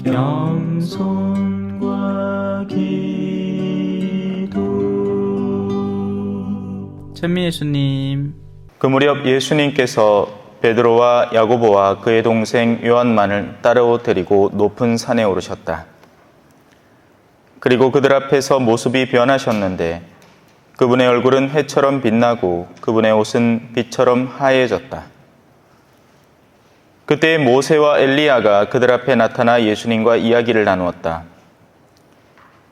겸손과 기도. 찬미 예수님. 그 무렵 예수님께서 베드로와 야고보와 그의 동생 요한만을 따로 데리고 높은 산에 오르셨다. 그리고 그들 앞에서 모습이 변하셨는데 그분의 얼굴은 해처럼 빛나고 그분의 옷은 빛처럼 하얘졌다. 그때 모세와 엘리야가 그들 앞에 나타나 예수님과 이야기를 나누었다.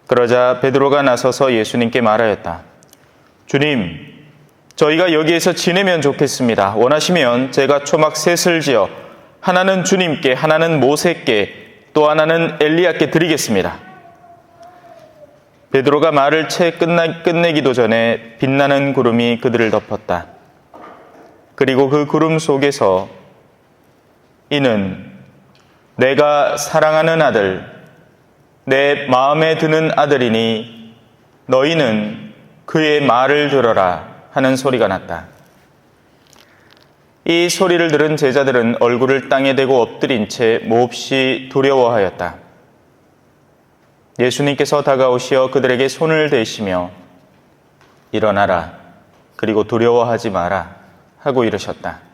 그러자 베드로가 나서서 예수님께 말하였다. 주님, 저희가 여기에서 지내면 좋겠습니다. 원하시면 제가 초막 셋을 지어 하나는 주님께, 하나는 모세께, 또 하나는 엘리야께 드리겠습니다. 베드로가 말을 채 끝내기도 전에 빛나는 구름이 그들을 덮었다. 그리고 그 구름 속에서 이는 내가 사랑하는 아들, 내 마음에 드는 아들이니 너희는 그의 말을 들어라 하는 소리가 났다. 이 소리를 들은 제자들은 얼굴을 땅에 대고 엎드린 채 몹시 두려워하였다. 예수님께서 다가오시어 그들에게 손을 대시며 일어나라, 그리고 두려워하지 마라 하고 이르셨다.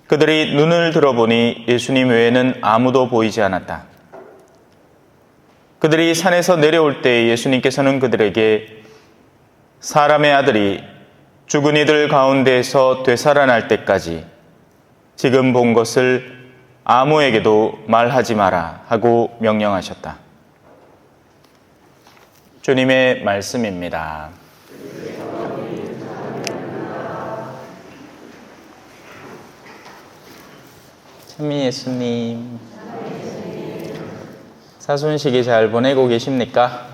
그들이 눈을 들어보니 예수님 외에는 아무도 보이지 않았다. 그들이 산에서 내려올 때 예수님께서는 그들에게 사람의 아들이 죽은 이들 가운데에서 되살아날 때까지 지금 본 것을 아무에게도 말하지 마라 하고 명령하셨다. 주님의 말씀입니다. 찬미 예수님, 사순시기 잘 보내고 계십니까?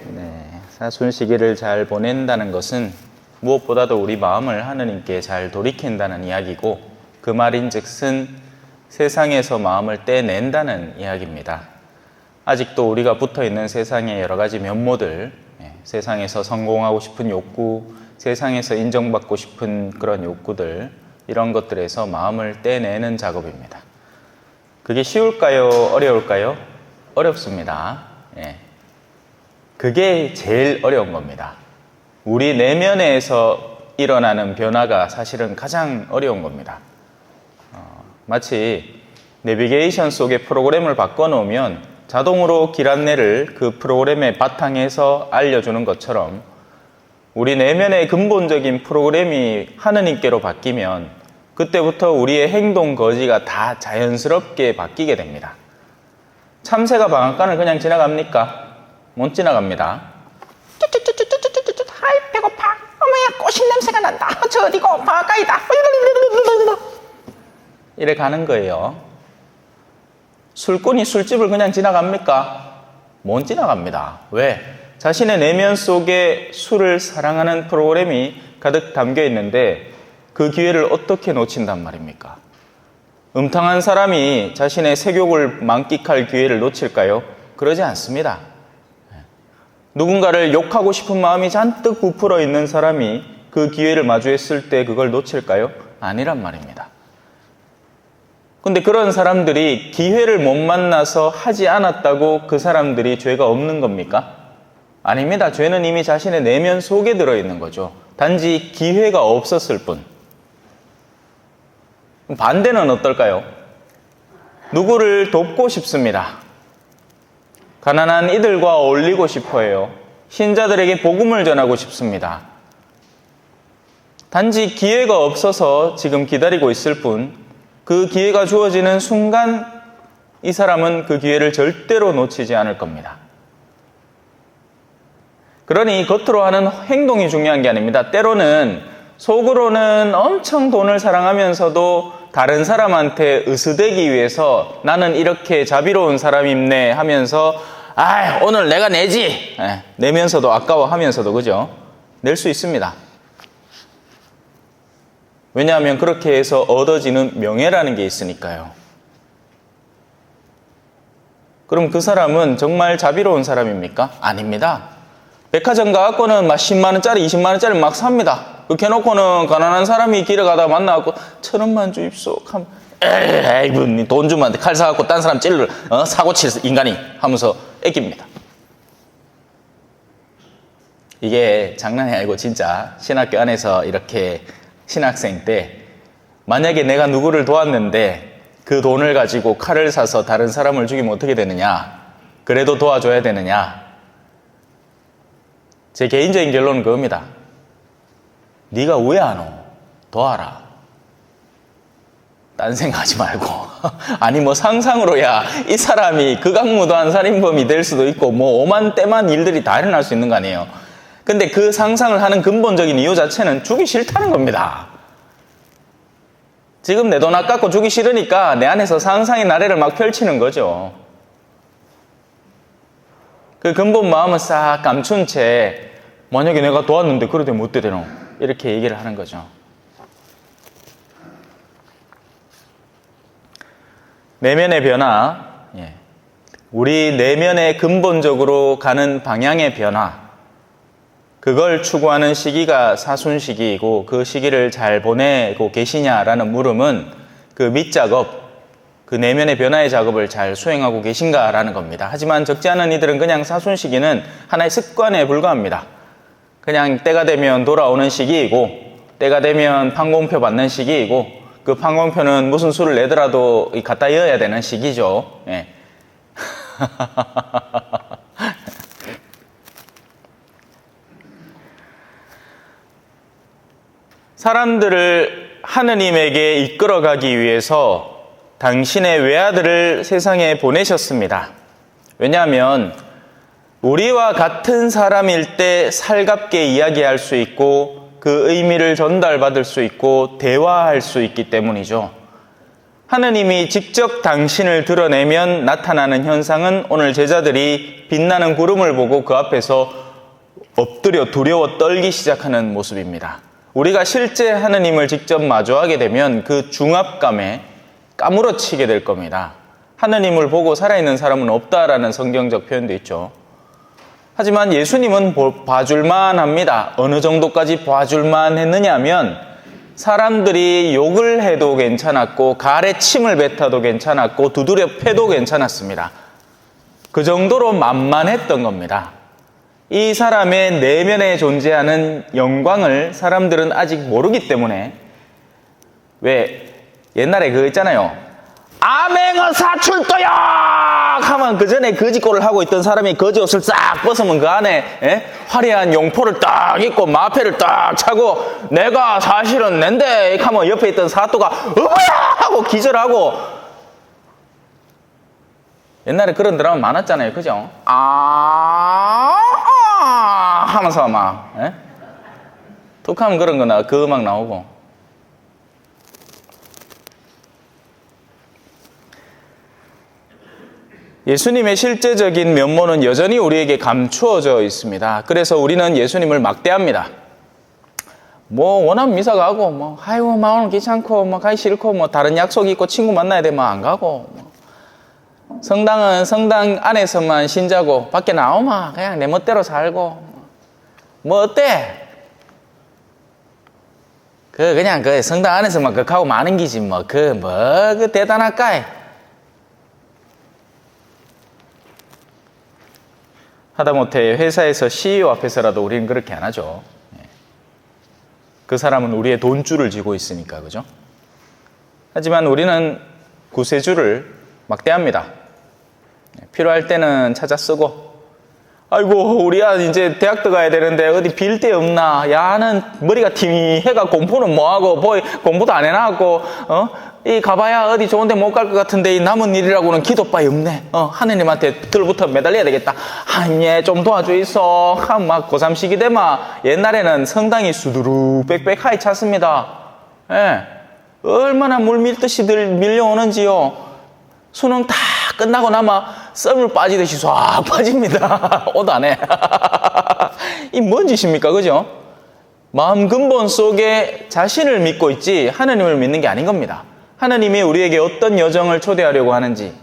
네, 사순시기를 잘 보낸다는 것은 무엇보다도 우리 마음을 하느님께 잘 돌이킨다는 이야기고, 그 말인즉슨 세상에서 마음을 떼낸다는 이야기입니다. 아직도 우리가 붙어있는 세상의 여러 가지 면모들, 세상에서 성공하고 싶은 욕구, 세상에서 인정받고 싶은 그런 욕구들, 이런 것들에서 마음을 떼내는 작업입니다. 그게 쉬울까요? 어려울까요? 어렵습니다. 그게 제일 어려운 겁니다. 우리 내면에서 일어나는 변화가 사실은 가장 어려운 겁니다. 마치 내비게이션 속에 프로그램을 바꿔놓으면 자동으로 길 안내를 그 프로그램의 바탕에서 알려주는 것처럼 우리 내면의 근본적인 프로그램이 하느님께로 바뀌면 그때부터 우리의 행동 거지가 다 자연스럽게 바뀌게 됩니다. 참새가 방앗간을 그냥 지나갑니까? 못 지나갑니다. 아이 배고파. 어머야 꽃인 냄새가 난다. 저 어디고 방앗간이다. 이래 가는 거예요. 술꾼이 술집을 그냥 지나갑니까? 못 지나갑니다. 왜? 자신의 내면 속에 술을 사랑하는 프로그램이 가득 담겨 있는데 그 기회를 어떻게 놓친단 말입니까? 음탕한 사람이 자신의 색욕을 만끽할 기회를 놓칠까요? 그러지 않습니다. 누군가를 욕하고 싶은 마음이 잔뜩 부풀어 있는 사람이 그 기회를 마주했을 때 그걸 놓칠까요? 아니란 말입니다. 근데 그런 사람들이 기회를 못 만나서 하지 않았다고 그 사람들이 죄가 없는 겁니까? 아닙니다. 죄는 이미 자신의 내면 속에 들어있는 거죠. 단지 기회가 없었을 뿐. 반대는 어떨까요? 누구를 돕고 싶습니다. 가난한 이들과 어울리고 싶어요. 신자들에게 복음을 전하고 싶습니다. 단지 기회가 없어서 지금 기다리고 있을 뿐, 그 기회가 주어지는 순간 이 사람은 그 기회를 절대로 놓치지 않을 겁니다. 그러니 겉으로 하는 행동이 중요한 게 아닙니다. 때로는 속으로는 엄청 돈을 사랑하면서도 다른 사람한테 으스대기 위해서 나는 이렇게 자비로운 사람이네 하면서 오늘 내가 내지 내면서도 아까워하면서도 그죠? 낼 수 있습니다. 왜냐하면 그렇게 해서 얻어지는 명예라는 게 있으니까요. 그럼 그 사람은 정말 자비로운 사람입니까? 아닙니다. 백화점 가갖고는 막 10만 원짜리 20만 원짜리 막 삽니다. 그렇게 해놓고는 가난한 사람이 길에 가다 만나갖고 1,000원만 주입소 하면 에이, 돈 주면 칼 사갖고 딴 사람 찔러 사고 칠 인간이 하면서 애깁니다. 이게 장난이 아니고 진짜 신학교 안에서 이렇게 신학생 때 만약에 내가 누구를 도왔는데 그 돈을 가지고 칼을 사서 다른 사람을 죽이면 어떻게 되느냐? 그래도 도와줘야 되느냐? 제 개인적인 결론은 그겁니다. 네가 왜 안 오? 도와라. 딴 생각하지 말고. 아니 뭐 상상으로 야 이 사람이 극악무도한 살인범이 될 수도 있고 뭐 오만때만 일들이 다 일어날 수 있는 거 아니에요. 근데 그 상상을 하는 근본적인 이유 자체는 주기 싫다는 겁니다. 지금 내 돈 아깝고 주기 싫으니까 내 안에서 상상의 나래를 막 펼치는 거죠. 그 근본 마음은 싹 감춘 채 만약에 내가 도왔는데 그래도 못 되대노 이렇게 얘기를 하는 거죠. 내면의 변화, 우리 내면의 근본적으로 가는 방향의 변화, 그걸 추구하는 시기가 사순시기이고 그 시기를 잘 보내고 계시냐라는 물음은 그 밑작업, 그 내면의 변화의 작업을 잘 수행하고 계신가라는 겁니다. 하지만 적지 않은 이들은 그냥 사순시기는 하나의 습관에 불과합니다. 그냥 때가 되면 돌아오는 시기이고 때가 되면 판공표 받는 시기이고 그 판공표는 무슨 수를 내더라도 갖다 이어야 되는 시기죠. 예. 사람들을 하느님에게 이끌어가기 위해서 당신의 외아들을 세상에 보내셨습니다. 왜냐하면 우리와 같은 사람일 때 살갑게 이야기할 수 있고 그 의미를 전달받을 수 있고 대화할 수 있기 때문이죠. 하느님이 직접 당신을 드러내면 나타나는 현상은 오늘 제자들이 빛나는 구름을 보고 그 앞에서 엎드려 두려워 떨기 시작하는 모습입니다. 우리가 실제 하느님을 직접 마주하게 되면 그 중압감에 까무러치게 될 겁니다. 하느님을 보고 살아있는 사람은 없다라는 성경적 표현도 있죠. 하지만 예수님은 봐줄만 합니다. 어느 정도까지 봐줄만 했느냐면 사람들이 욕을 해도 괜찮았고 가래 침을 뱉어도 괜찮았고 두드려 패도 괜찮았습니다. 그 정도로 만만했던 겁니다. 이 사람의 내면에 존재하는 영광을 사람들은 아직 모르기 때문에 왜 옛날에 그거 있잖아요. 아맹어 사출도역 하면 그 전에 거지꼴을 하고 있던 사람이 거지옷을 싹 벗으면 그 안에 화려한 용포를 딱 입고 마패를 딱 차고 내가 사실은 낸데 하면 옆에 있던 사또가 어머야 하고 기절하고 옛날에 그런 드라마 많았잖아요. 그죠? 하면서 막 툭 하면 그런 거나 그 음악 나오고 예수님의 실제적인 면모는 여전히 우리에게 감추어져 있습니다. 그래서 우리는 예수님을 막대합니다. 뭐 원하면 미사 가고 아이고 오늘 귀찮고 가기 싫고 다른 약속이 있고 친구 만나야 되면 안 가고 성당은 성당 안에서만 신자고 밖에 나오면 그냥 내 멋대로 살고 뭐 어때? 그냥 성당 안에서만 하고 마는 기지 그 대단할까? 하다못해 회사에서 CEO 앞에서라도 우리는 그렇게 안 하죠. 그 사람은 우리의 돈줄을 쥐고 있으니까, 그죠? 하지만 우리는 구세주를 막대합니다. 필요할 때는 찾아 쓰고, 아이고, 우리 아들 이제 대학 들어가야 되는데 어디 빌 데 없나? 야는 머리가 팅해가 공부는 뭐하고, 공부도 안 해놔갖고, 이 가봐야 어디 좋은데 못 갈 것 같은데 이 남은 일이라고는 기도빠이 없네. 하느님한테 들부터 매달려야 되겠다. 예, 좀 도와줘 있어. 막 고3 시기 되면 옛날에는 성당이 수두룩 빽빽 하이 찼습니다. 예, 얼마나 물 밀듯이들 밀려오는지요. 수능 다 끝나고 나면 썸을 빠지듯이 싹 빠집니다. 옷 안에. 이 뭔 짓입니까? 그죠? 마음 근본 속에 자신을 믿고 있지 하느님을 믿는 게 아닌 겁니다. 하느님이 우리에게 어떤 여정을 초대하려고 하는지,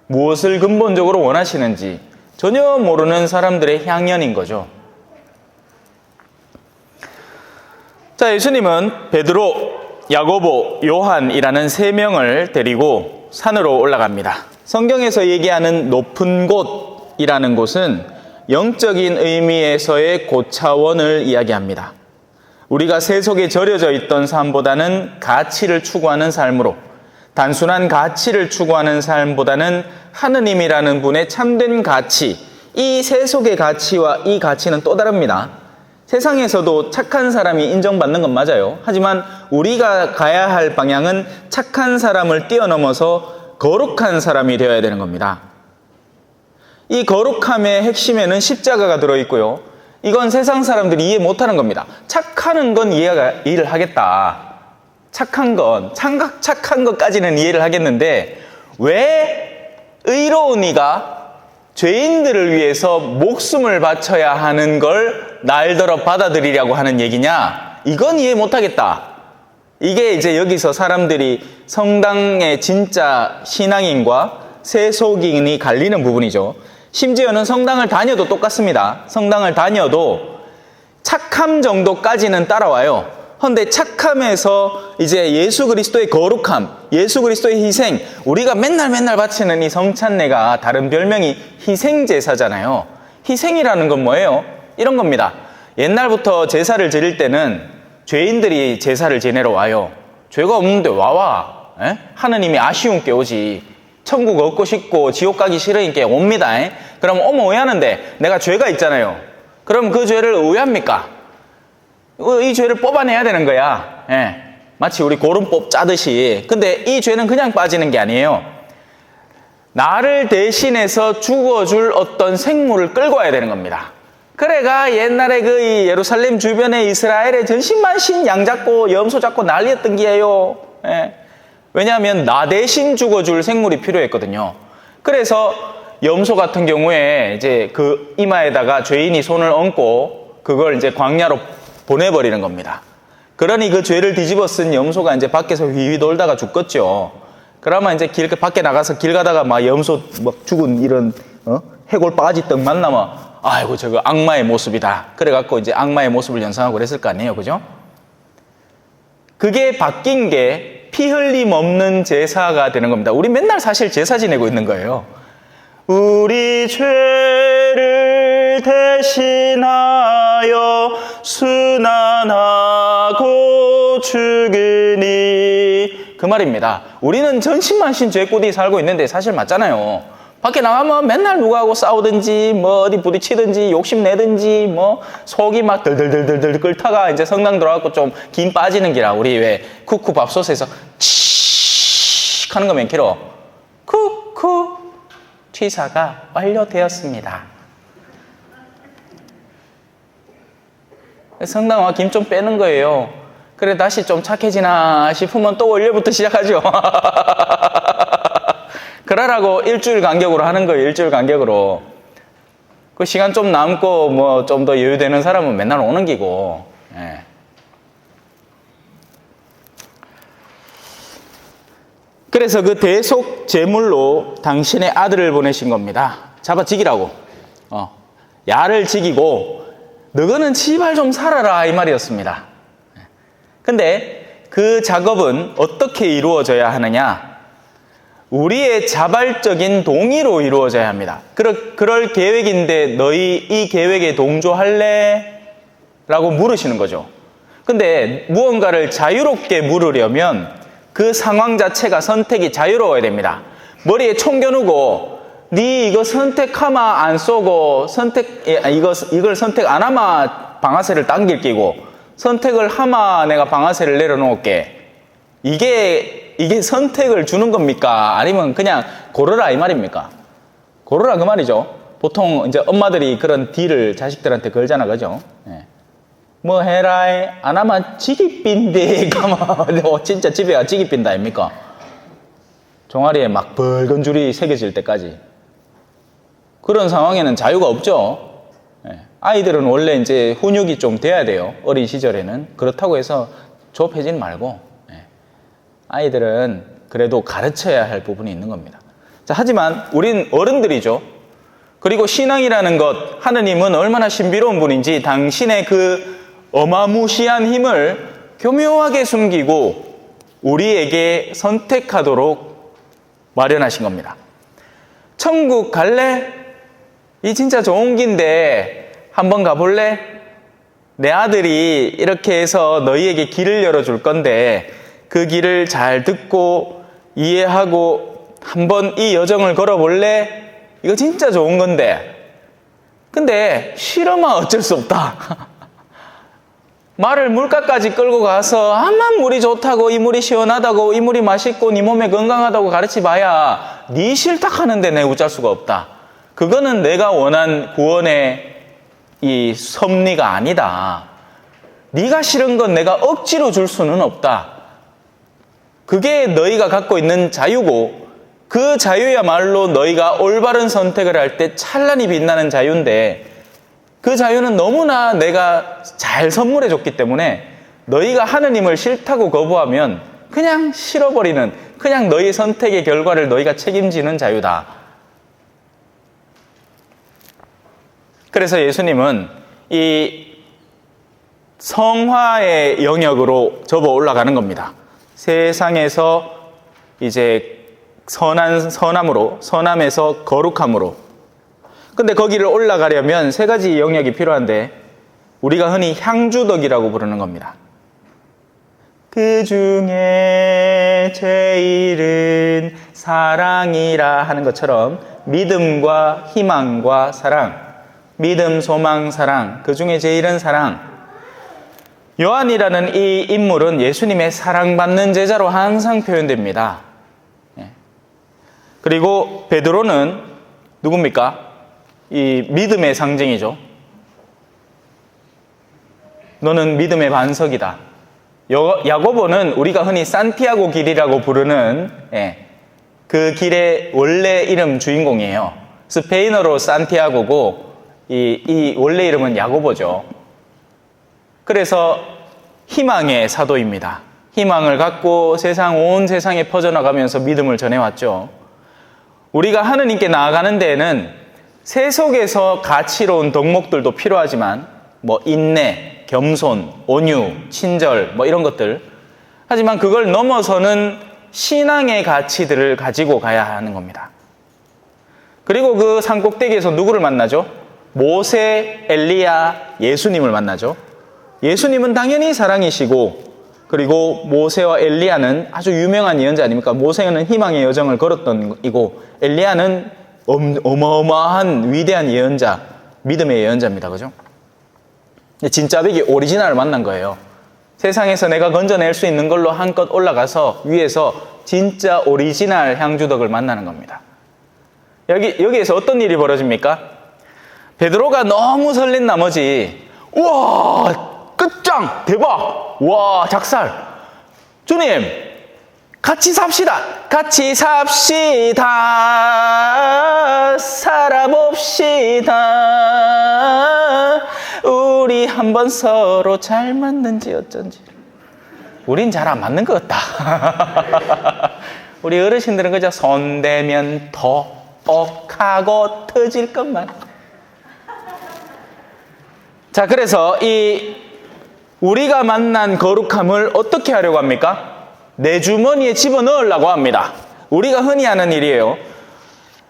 무엇을 근본적으로 원하시는지 전혀 모르는 사람들의 향연인 거죠. 자, 예수님은 베드로, 야고보, 요한이라는 세 명을 데리고 산으로 올라갑니다. 성경에서 얘기하는 높은 곳이라는 곳은 영적인 의미에서의 고차원을 이야기합니다. 우리가 세속에 절여져 있던 삶보다는 가치를 추구하는 삶으로, 단순한 가치를 추구하는 삶보다는 하느님이라는 분의 참된 가치, 이 세속의 가치와 이 가치는 또 다릅니다. 세상에서도 착한 사람이 인정받는 건 맞아요. 하지만 우리가 가야 할 방향은 착한 사람을 뛰어넘어서 거룩한 사람이 되어야 되는 겁니다. 이 거룩함의 핵심에는 십자가가 들어있고요. 이건 세상 사람들이 이해 못하는 겁니다. 착하는 건 이해를 하겠다. 착한 것까지는 이해를 하겠는데 왜 의로운 이가 죄인들을 위해서 목숨을 바쳐야 하는 걸 날더러 받아들이려고 하는 얘기냐? 이건 이해 못하겠다. 이게 이제 여기서 사람들이 성당의 진짜 신앙인과 세속인이 갈리는 부분이죠. 심지어는 성당을 다녀도 똑같습니다. 성당을 다녀도 착함 정도까지는 따라와요. 그런데 착함에서 이제 예수 그리스도의 거룩함, 예수 그리스도의 희생, 우리가 맨날 바치는 이 성찬례가 다른 별명이 희생제사잖아요. 희생이라는 건 뭐예요? 이런 겁니다. 옛날부터 제사를 지낼 때는 죄인들이 제사를 지내러 와요. 죄가 없는데 와와. 하느님이 아쉬운 게 오지. 천국 얻고 싶고 지옥 가기 싫으니까 옵니다. 그럼 왜 하는데? 내가 죄가 있잖아요. 그럼 그 죄를 왜 합니까? 이 죄를 뽑아내야 되는 거야. 마치 우리 고름법 짜듯이. 근데 이 죄는 그냥 빠지는 게 아니에요. 나를 대신해서 죽어줄 어떤 생물을 끌고 와야 되는 겁니다. 그래가 옛날에 그 예루살렘 주변에 이스라엘에 전신만신 양 잡고 염소 잡고 난리였던 게예요. 왜냐하면 나 대신 죽어줄 생물이 필요했거든요. 그래서 염소 같은 경우에 이제 그 이마에다가 죄인이 손을 얹고 그걸 이제 광야로 보내버리는 겁니다. 그러니 그 죄를 뒤집어 쓴 염소가 이제 밖에서 휘휘 돌다가 죽겠죠. 그러면 이제 밖에 나가서 길 가다가 막 염소 막 죽은 이런 해골 바가지 떡 만나면 아이고 저거 악마의 모습이다. 그래갖고 이제 악마의 모습을 연상하고 그랬을 거 아니에요, 그죠? 그게 바뀐 게 피 흘림 없는 제사가 되는 겁니다. 우리 맨날 사실 제사 지내고 있는 거예요. 우리 죄를 대신하여 순환하고 죽으니 그 말입니다. 우리는 전신만신 죄꾸디 살고 있는데 사실 맞잖아요. 밖에 나가면 맨날 누구하고 싸우든지 뭐 어디 부딪히든지 욕심내든지 뭐 속이 막 덜덜덜덜 끓다가 이제 성당 들어가고 좀 김 빠지는 기라. 우리 왜 쿠쿠 밥솥에서 치익 하는 거 맨키로 쿠쿠 취사가 완료되었습니다. 성당 와 김 좀 빼는 거예요. 그래 다시 좀 착해지나 싶으면 또 원래부터 시작하죠. 그러라고 일주일 간격으로 하는 거예요. 일주일 간격으로. 그 시간 좀 남고 뭐 좀 더 여유되는 사람은 맨날 오는 기고. 그래서 그 대속 제물로 당신의 아들을 보내신 겁니다. 잡아지기라고. 야를 지기고 너거는 제발 좀 살아라 이 말이었습니다. 근데 그 작업은 어떻게 이루어져야 하느냐? 우리의 자발적인 동의로 이루어져야 합니다. 그럴 계획인데 너희 이 계획에 동조할래? 라고 물으시는 거죠. 근데 무언가를 자유롭게 물으려면 그 상황 자체가 선택이 자유로워야 됩니다. 머리에 총 겨누고 네 이거 선택하마 안 쏘고 이걸 선택 안 하마 방아쇠를 당길 끼고 선택을 하마 내가 방아쇠를 내려놓을게. 이게 선택을 주는 겁니까? 아니면 그냥 고르라 이 말입니까? 고르라 그 말이죠. 보통 이제 엄마들이 그런 딜을 자식들한테 걸잖아, 그죠? 뭐 해라 안 하면 지기 빈대 가면 진짜 집에 가 지기 빈다 아닙니까? 종아리에 막 붉은 줄이 새겨질 때까지. 그런 상황에는 자유가 없죠. 아이들은 원래 이제 훈육이 좀 돼야 돼요. 어린 시절에는. 그렇다고 해서 좁혀지는 말고 아이들은 그래도 가르쳐야 할 부분이 있는 겁니다. 자, 하지만 우린 어른들이죠. 그리고 신앙이라는 것, 하느님은 얼마나 신비로운 분인지 당신의 그 어마무시한 힘을 교묘하게 숨기고 우리에게 선택하도록 마련하신 겁니다. 천국 갈래? 이 진짜 좋은 길인데 한번 가볼래? 내 아들이 이렇게 해서 너희에게 길을 열어줄 건데 그 길을 잘 듣고 이해하고 한번 이 여정을 걸어볼래? 이거 진짜 좋은 건데 근데 싫으면 어쩔 수 없다. 말을 물가까지 끌고 가서 암만 물이 좋다고 이 물이 시원하다고 이 물이 맛있고 네 몸에 건강하다고 가르치봐야 네 싫다 하는데 내가 어쩔 수가 없다. 그거는 내가 원한 구원의 이 섭리가 아니다. 네가 싫은 건 내가 억지로 줄 수는 없다. 그게 너희가 갖고 있는 자유고 그 자유야말로 너희가 올바른 선택을 할 때 찬란히 빛나는 자유인데 그 자유는 너무나 내가 잘 선물해 줬기 때문에 너희가 하느님을 싫다고 거부하면 그냥 싫어버리는 그냥 너희 선택의 결과를 너희가 책임지는 자유다. 그래서 예수님은 이 성화의 영역으로 접어 올라가는 겁니다. 세상에서 이제 선함으로, 선함에서 거룩함으로. 근데 거기를 올라가려면 세 가지 영역이 필요한데 우리가 흔히 향주덕이라고 부르는 겁니다. 그 중에 제일은 사랑이라 하는 것처럼 믿음과 희망과 사랑, 믿음, 소망, 사랑, 그 중에 제일은 사랑. 요한이라는 이 인물은 예수님의 사랑받는 제자로 항상 표현됩니다. 그리고 베드로는 누굽니까? 이 믿음의 상징이죠. 너는 믿음의 반석이다. 야고보는 우리가 흔히 산티아고 길이라고 부르는 그 길의 원래 이름 주인공이에요. 스페인어로 산티아고고 이 원래 이름은 야고보죠. 그래서 희망의 사도입니다. 희망을 갖고 온 세상에 퍼져나가면서 믿음을 전해왔죠. 우리가 하느님께 나아가는 데에는 세속에서 가치로운 덕목들도 필요하지만 인내, 겸손, 온유, 친절 이런 것들 하지만 그걸 넘어서는 신앙의 가치들을 가지고 가야 하는 겁니다. 그리고 그 산꼭대기에서 누구를 만나죠? 모세, 엘리야, 예수님을 만나죠. 예수님은 당연히 사랑이시고 그리고 모세와 엘리야는 아주 유명한 예언자 아닙니까? 모세는 희망의 여정을 걸었던 이고 엘리야는 어마어마한 위대한 예언자, 믿음의 예언자입니다. 그죠? 진짜배기 오리지널을 만난 거예요. 세상에서 내가 건져낼 수 있는 걸로 한껏 올라가서 위에서 진짜 오리지널 향주덕을 만나는 겁니다. 여기에서 어떤 일이 벌어집니까? 베드로가 너무 설렌 나머지 우와! 끝장! 대박! 와, 작살! 주님, 같이 삽시다! 같이 삽시다! 살아봅시다! 우리 한번 서로 잘 맞는지 어쩐지. 우린 잘 안 맞는 것 같다. 우리 어르신들은 그저 손대면 톡하고 터질 것만. 자, 그래서 우리가 만난 거룩함을 어떻게 하려고 합니까? 내 주머니에 집어넣으려고 합니다. 우리가 흔히 하는 일이에요.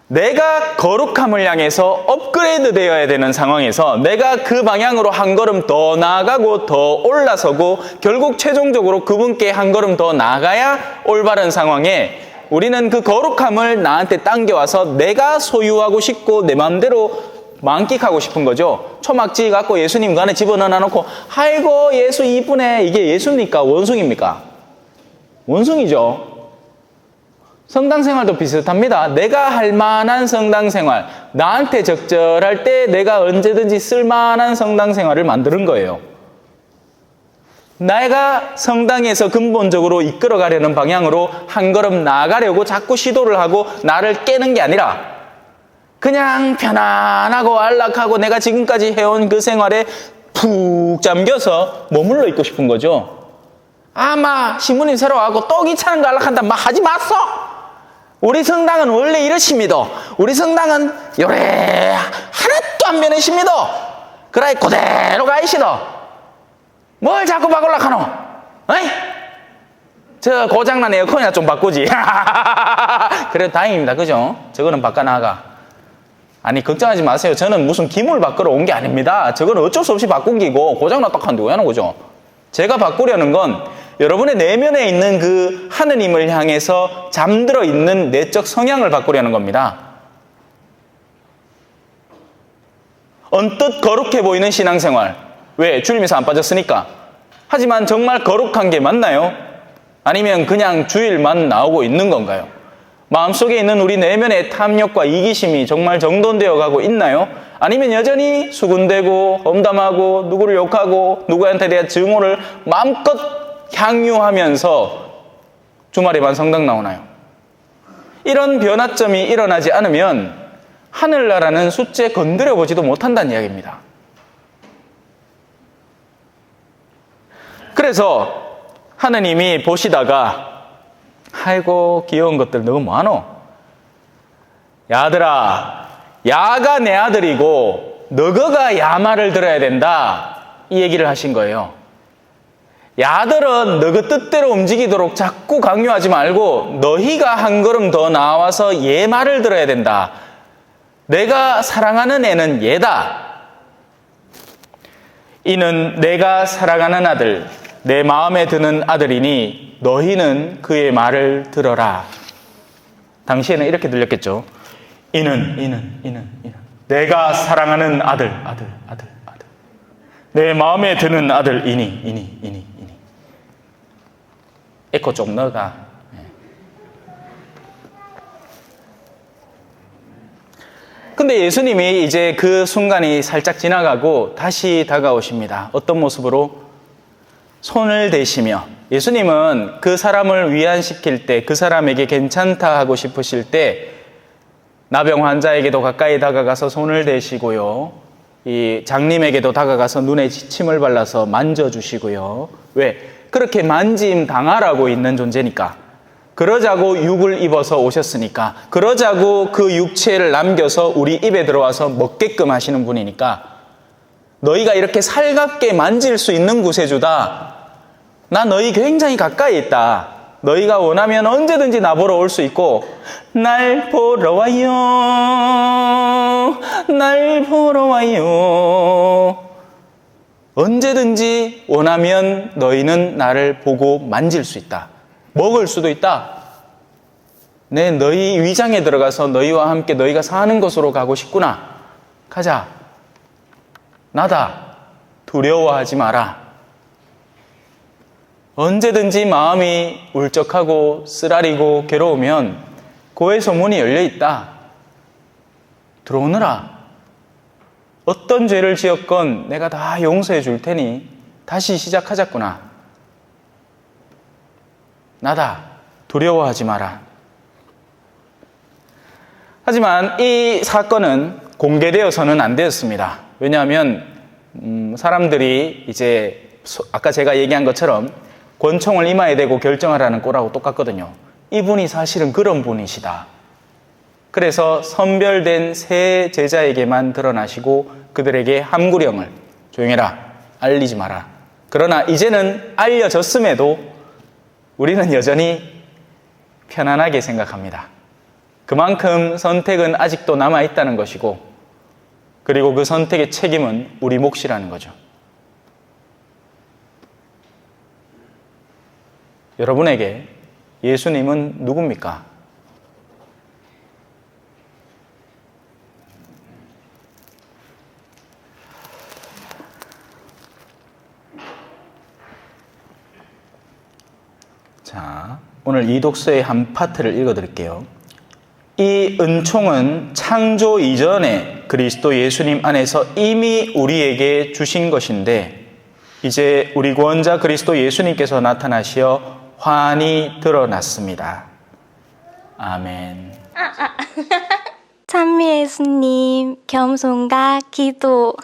내가 거룩함을 향해서 업그레이드 되어야 되는 상황에서 내가 그 방향으로 한 걸음 더 나아가고 더 올라서고 결국 최종적으로 그분께 한 걸음 더 나아가야 올바른 상황에 우리는 그 거룩함을 나한테 당겨와서 내가 소유하고 싶고 내 마음대로 만끽하고 싶은 거죠. 초막지 갖고 예수님 그 안에 집어넣어놓고 아이고 예수 이쁘네. 이게 예수입니까? 원숭입니까? 원숭이죠. 성당생활도 비슷합니다. 내가 할 만한 성당생활, 나한테 적절할 때 내가 언제든지 쓸만한 성당생활을 만드는 거예요. 내가 성당에서 근본적으로 이끌어가려는 방향으로 한 걸음 나아가려고 자꾸 시도를 하고 나를 깨는 게 아니라 그냥 편안하고 안락하고 내가 지금까지 해온 그 생활에 푹 잠겨서 머물러 있고 싶은 거죠. 아마 신부님 새로 와고 또 귀찮은 거 안락한다 막 하지 마소. 우리 성당은 원래 이러십니다. 우리 성당은 요래 하나도 안 변하십니다. 그래 그대로 가이시다. 뭘 자꾸 바꾸려고 하노? 어이? 저 고장난 에어컨이나 좀 바꾸지. 그래도 다행입니다. 그죠? 저거는 바꿔나가. 아니, 걱정하지 마세요. 저는 무슨 기물 바꾸러 온 게 아닙니다. 저거는 어쩔 수 없이 바꾼 기고 고장났다 한데 왜 하는 거죠? 제가 바꾸려는 건 여러분의 내면에 있는 그 하느님을 향해서 잠들어 있는 내적 성향을 바꾸려는 겁니다. 언뜻 거룩해 보이는 신앙생활. 왜? 주님에서 안 빠졌으니까. 하지만 정말 거룩한 게 맞나요? 아니면 그냥 주일만 나오고 있는 건가요? 마음속에 있는 우리 내면의 탐욕과 이기심이 정말 정돈되어 가고 있나요? 아니면 여전히 수군대고 험담하고 누구를 욕하고 누구한테 대한 증오를 마음껏 향유하면서 주말에만 성당 나오나요? 이런 변화점이 일어나지 않으면 하늘나라는 숫째 건드려 보지도 못한다는 이야기입니다. 그래서 하느님이 보시다가 아이고 귀여운 것들 너무 많어. 야들아, 야가 내 아들이고 너거가 야 말을 들어야 된다. 이 얘기를 하신 거예요. 야들은 너그 뜻대로 움직이도록 자꾸 강요하지 말고 너희가 한 걸음 더 나와서 얘 말을 들어야 된다. 내가 사랑하는 애는 얘다. 이는 내가 사랑하는 아들, 내 마음에 드는 아들이니 너희는 그의 말을 들어라. 당시에는 이렇게 들렸겠죠. 이는 내가 사랑하는 아들. 내 마음에 드는 아들이니. 에코 좀 넣어가. 근데 예수님이 이제 그 순간이 살짝 지나가고 다시 다가오십니다. 어떤 모습으로? 손을 대시며. 예수님은 그 사람을 위안시킬 때, 그 사람에게 괜찮다 하고 싶으실 때 나병 환자에게도 가까이 다가가서 손을 대시고요. 이 장님에게도 다가가서 눈에 침을 발라서 만져주시고요. 왜? 그렇게 만짐 당하라고 있는 존재니까. 그러자고 육을 입어서 오셨으니까. 그러자고 그 육체를 남겨서 우리 입에 들어와서 먹게끔 하시는 분이니까. 너희가 이렇게 살갑게 만질 수 있는 구세주다. 나 너희 굉장히 가까이 있다. 너희가 원하면 언제든지 나보러 올 수 있고 날 보러 와요. 날 보러 와요. 언제든지 원하면 너희는 나를 보고 만질 수 있다. 먹을 수도 있다. 너희 위장에 들어가서 너희와 함께 너희가 사는 곳으로 가고 싶구나. 가자. 나다. 두려워하지 마라. 언제든지 마음이 울적하고 쓰라리고 괴로우면 고에서 문이 열려 있다. 들어오너라. 어떤 죄를 지었건 내가 다 용서해 줄 테니 다시 시작하자꾸나. 나다. 두려워하지 마라. 하지만 이 사건은 공개되어서는 안 되었습니다. 왜냐하면 사람들이 이제 아까 제가 얘기한 것처럼 권총을 이마에 대고 결정하라는 꼴하고 똑같거든요. 이분이 사실은 그런 분이시다. 그래서 선별된 세 제자에게만 드러나시고 그들에게 함구령을 조용해라, 알리지 마라. 그러나 이제는 알려졌음에도 우리는 여전히 편안하게 생각합니다. 그만큼 선택은 아직도 남아있다는 것이고, 그리고 그 선택의 책임은 우리 몫이라는 거죠. 여러분에게 예수님은 누굽니까? 자, 오늘 이 독서의 한 파트를 읽어드릴게요. 이 은총은 창조 이전에 그리스도 예수님 안에서 이미 우리에게 주신 것인데 이제 우리 구원자 그리스도 예수님께서 나타나시어 환히 드러났습니다. 아멘. 찬미 예수님, 겸손과 기도.